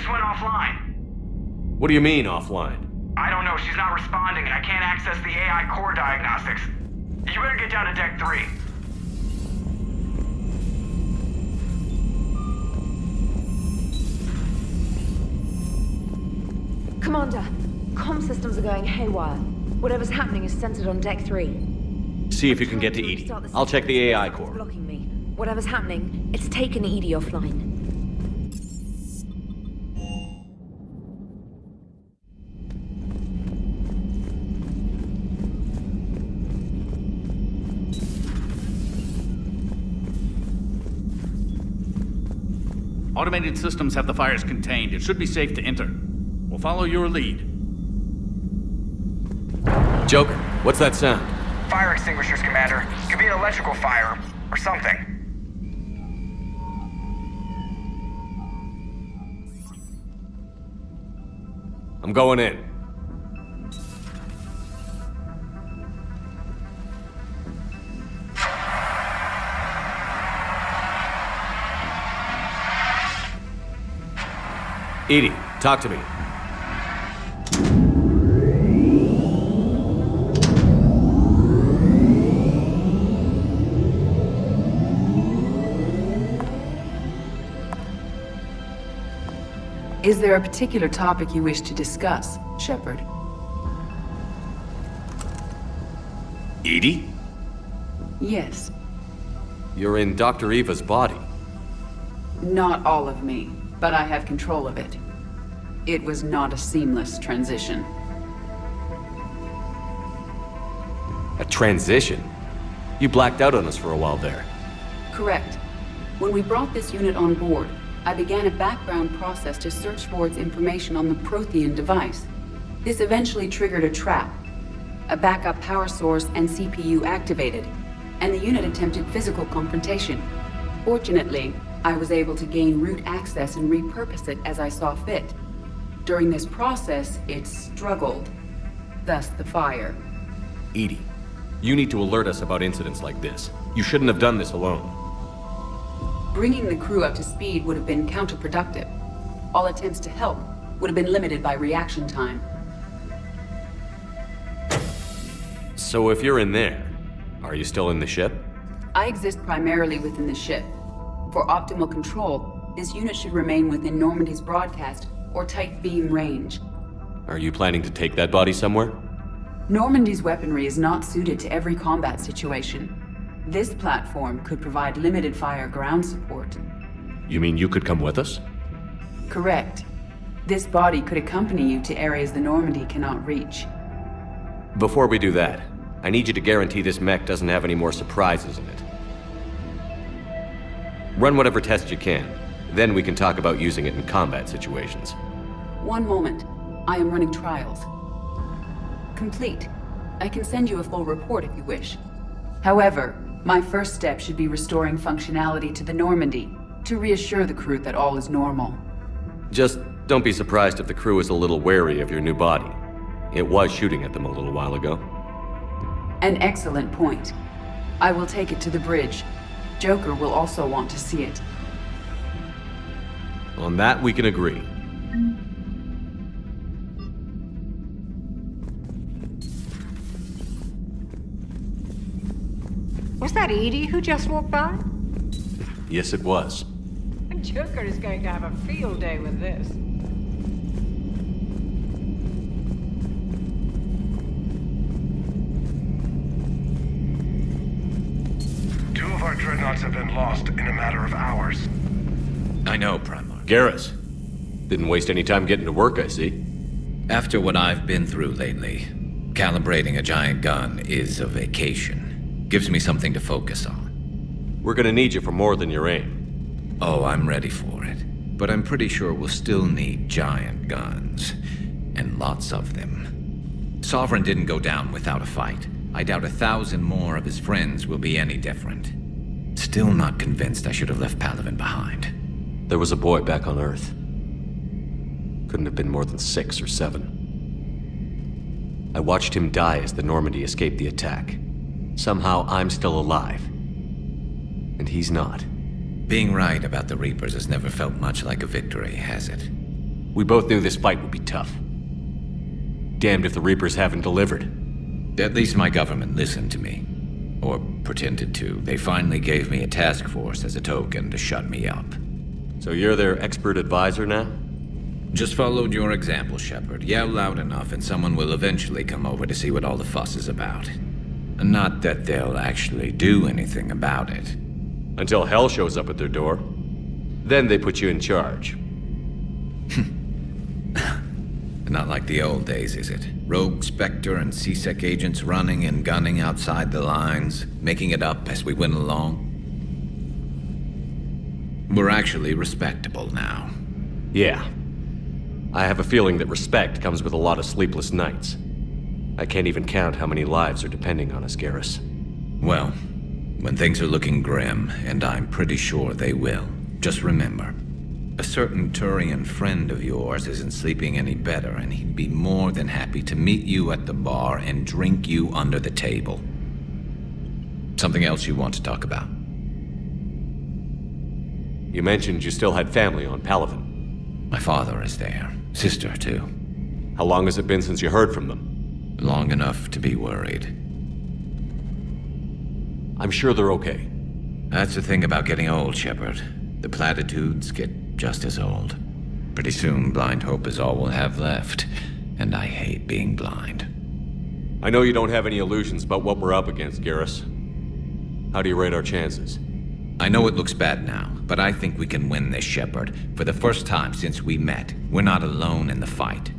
just went offline. What do you mean, offline? I don't know, she's not responding and I can't access the AI core diagnostics. You better get down to deck 3. Commander, comm systems are going haywire. Whatever's happening is centered on deck 3. See if you can get to EDI. I'll check the AI core. Blocking me. Whatever's happening, it's taken EDI offline. Automated systems have the fires contained. It should be safe to enter. We'll follow your lead. Joker, what's that sound? Fire extinguishers, Commander. Could be an electrical fire, or something. I'm going in. EDI, talk to me. Is there a particular topic you wish to discuss, Shepard? EDI? Yes. You're in Dr. Eva's body. Not all of me, but I have control of it. It was not a seamless transition. A transition? You blacked out on us for a while there. Correct. When we brought this unit on board, I began a background process to search for its information on the Prothean device. This eventually triggered a trap. A backup power source and CPU activated, and the unit attempted physical confrontation. Fortunately, I was able to gain root access and repurpose it as I saw fit. During this process, it struggled. Thus the fire. EDI, you need to alert us about incidents like this. You shouldn't have done this alone. Bringing the crew up to speed would have been counterproductive. All attempts to help would have been limited by reaction time. So if you're in there, are you still in the ship? I exist primarily within the ship. For optimal control, this unit should remain within Normandy's broadcast or tight beam range. Are you planning to take that body somewhere? Normandy's weaponry is not suited to every combat situation. This platform could provide limited fire ground support. You mean you could come with us? Correct. This body could accompany you to areas the Normandy cannot reach. Before we do that, I need you to guarantee this mech doesn't have any more surprises in it. Run whatever tests you can. Then we can talk about using it in combat situations. One moment. I am running trials. Complete. I can send you a full report if you wish. However, my first step should be restoring functionality to the Normandy, to reassure the crew that all is normal. Just don't be surprised if the crew is a little wary of your new body. It was shooting at them a little while ago. An excellent point. I will take it to the bridge. Joker will also want to see it. On that, we can agree. Was that EDI who just walked by? Yes, it was. Joker is going to have a field day with this. Two of our dreadnoughts have been lost in a matter of hours. I know, Primarch. Garrus. Didn't waste any time getting to work, I see. After what I've been through lately, calibrating a giant gun is a vacation. Gives me something to focus on. We're gonna need you for more than your aim. Oh, I'm ready for it. But I'm pretty sure we'll still need giant guns. And lots of them. Sovereign didn't go down without a fight. I doubt 1,000 more of his friends will be any different. Still not convinced I should have left Palaven behind. There was a boy back on Earth. Couldn't have been more than 6 or 7. I watched him die as the Normandy escaped the attack. Somehow I'm still alive. And he's not. Being right about the Reapers has never felt much like a victory, has it? We both knew this fight would be tough. Damned if the Reapers haven't delivered. At least my government listened to me. Or pretended to. They finally gave me a task force as a token to shut me up. So you're their expert advisor now? Just followed your example, Shepard. Yell loud enough and someone will eventually come over to see what all the fuss is about. Not that they'll actually do anything about it. Until hell shows up at their door. Then they put you in charge. Not like the old days, is it? Rogue Spectre and C-Sec agents running and gunning outside the lines, making it up as we went along. We're actually respectable now. Yeah. I have a feeling that respect comes with a lot of sleepless nights. I can't even count how many lives are depending on us, Garrus. Well, when things are looking grim, and I'm pretty sure they will, just remember, a certain Turian friend of yours isn't sleeping any better, and he'd be more than happy to meet you at the bar and drink you under the table. Something else you want to talk about? You mentioned you still had family on Palaven. My father is there. Sister, too. How long has it been since you heard from them? Long enough to be worried. I'm sure they're okay. That's the thing about getting old, Shepard. The platitudes get just as old. Pretty soon, blind hope is all we'll have left, and I hate being blind. I know you don't have any illusions about what we're up against, Garrus. How do you rate our chances? I know it looks bad now, but I think we can win this, Shepard. For the first time since we met, we're not alone in the fight.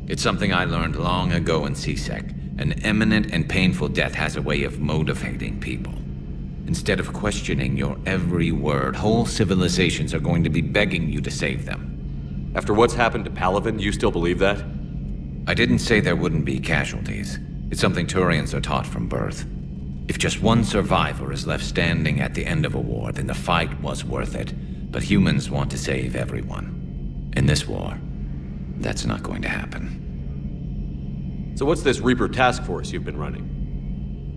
It's something I learned long ago in C-Sec. An imminent and painful death has a way of motivating people. Instead of questioning your every word, whole civilizations are going to be begging you to save them. After what's happened to Palaven, you still believe that? I didn't say there wouldn't be casualties. It's something Turians are taught from birth. If just one survivor is left standing at the end of a war, then the fight was worth it. But humans want to save everyone. In this war, that's not going to happen. So what's this Reaper task force you've been running?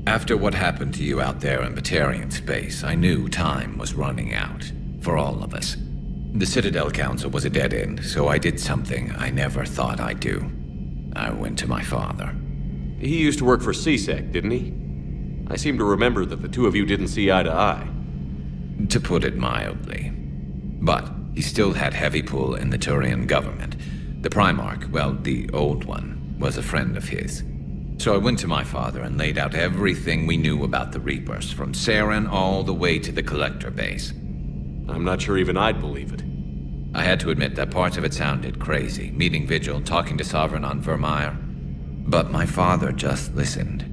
After what happened to you out there in Batarian space, I knew time was running out. For all of us. The Citadel Council was a dead end, so I did something I never thought I'd do. I went to my father. He used to work for C-Sec, didn't he? I seem to remember that the two of you didn't see eye to eye. To put it mildly. But he still had heavy pull in the Turian government. The Primarch, well, the old one, was a friend of his. So I went to my father and laid out everything we knew about the Reapers, from Saren all the way to the Collector base. I'm not sure even I'd believe it. I had to admit that parts of it sounded crazy, meeting Vigil, talking to Sovereign on Vermeer. But my father just listened.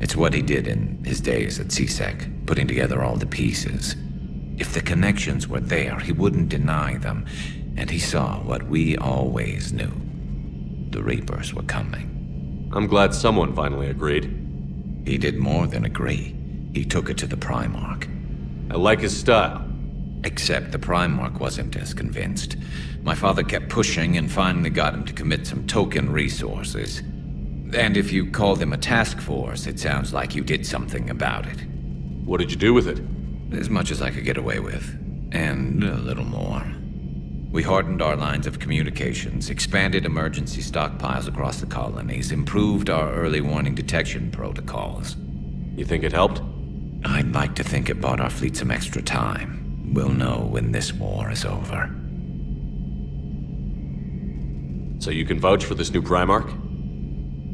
It's what he did in his days at C-Sec, putting together all the pieces. If the connections were there, he wouldn't deny them, and he saw what we always knew. The Reapers were coming. I'm glad someone finally agreed. He did more than agree. He took it to the Primarch. I like his style. Except the Primarch wasn't as convinced. My father kept pushing and finally got him to commit some token resources. And if you call them a task force, it sounds like you did something about it. What did you do with it? As much as I could get away with. And a little more. We hardened our lines of communications, expanded emergency stockpiles across the colonies, improved our early warning detection protocols. You think it helped? I'd like to think it bought our fleet some extra time. We'll know when this war is over. So you can vouch for this new Primarch?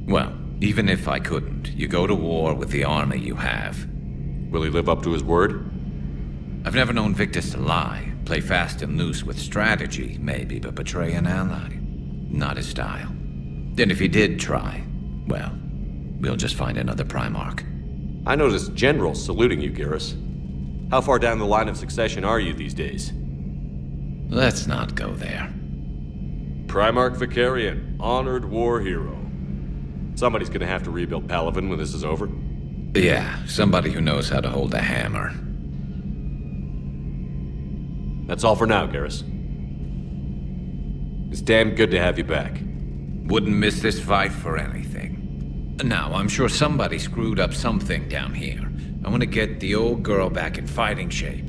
Well, even if I couldn't, you go to war with the army you have. Will he live up to his word? I've never known Victus to lie. Play fast and loose with strategy, maybe, but betray an ally. Not his style. And if he did try, well, we'll just find another Primarch. I noticed generals saluting you, Garrus. How far down the line of succession are you these days? Let's not go there. Primarch Vicarian, honored war hero. Somebody's gonna have to rebuild Palaven when this is over. Yeah, somebody who knows how to hold a hammer. That's all for now, Garrus. It's damn good to have you back. Wouldn't miss this fight for anything. Now, I'm sure somebody screwed up something down here. I want to get the old girl back in fighting shape.